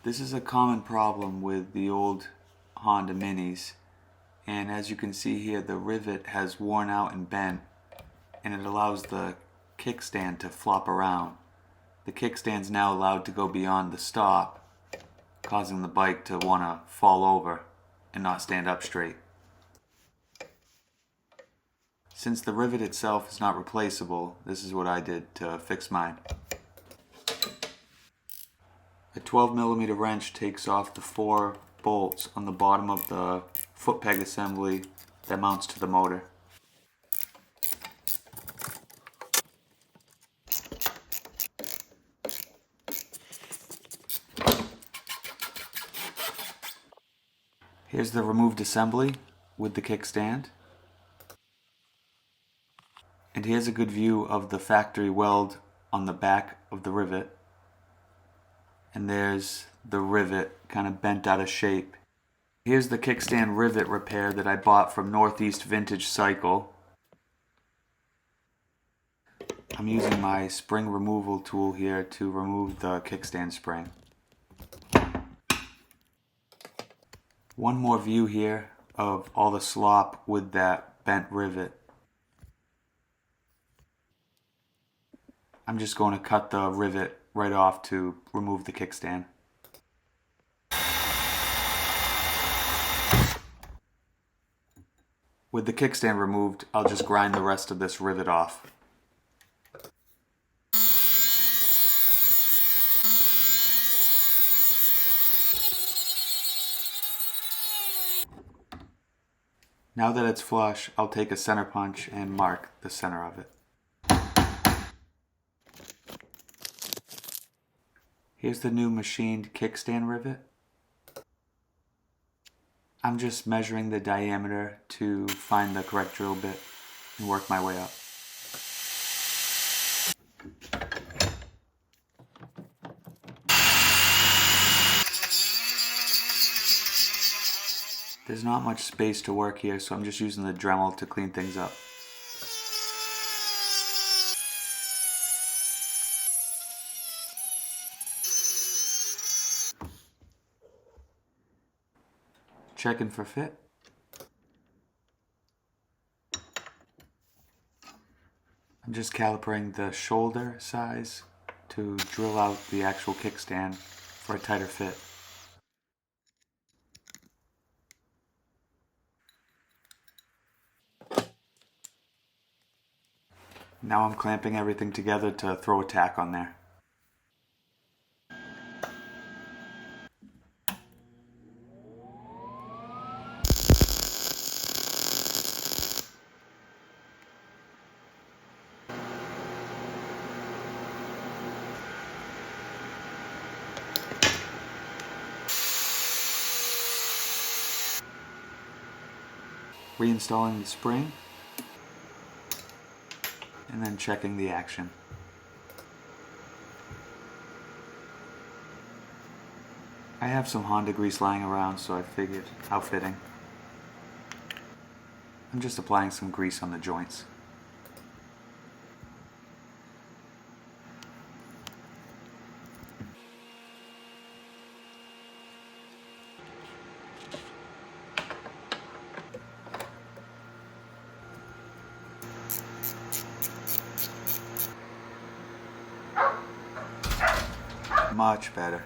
This is a common problem with the old Honda Minis, and as you can see here, the rivet has worn out and bent, and it allows the kickstand to flop around. The kickstand's now allowed to go beyond the stop, causing the bike to want to fall over and not stand up straight. Since the rivet itself is not replaceable, this is what I did to fix mine. A 12mm wrench takes off the 4 bolts on the bottom of the foot peg assembly that mounts to the motor. Here's the removed assembly with the kickstand. And here's a good view of the factory weld on the back of the rivet. And there's the rivet kind of bent out of shape. Here's the kickstand rivet repair that I bought from Northeast Vintage Cycle. I'm using my spring removal tool here to remove the kickstand spring. One more view here of all the slop with that bent rivet. I'm just going to cut the rivet right off to remove the kickstand. With the kickstand removed, I'll just grind the rest of this rivet off. Now that it's flush, I'll take a center punch and mark the center of it. Here's the new machined kickstand rivet. I'm just measuring the diameter to find the correct drill bit and work my way up. There's not much space to work here, so I'm just using the Dremel to clean things up. Checking for fit. I'm just calibrating the shoulder size to drill out the actual kickstand for a tighter fit. Now I'm clamping everything together to throw a tack on there. Reinstalling the spring, and then checking the action. I have some Honda grease lying around, so I figured how fitting. I'm just applying some grease on the joints. Much better.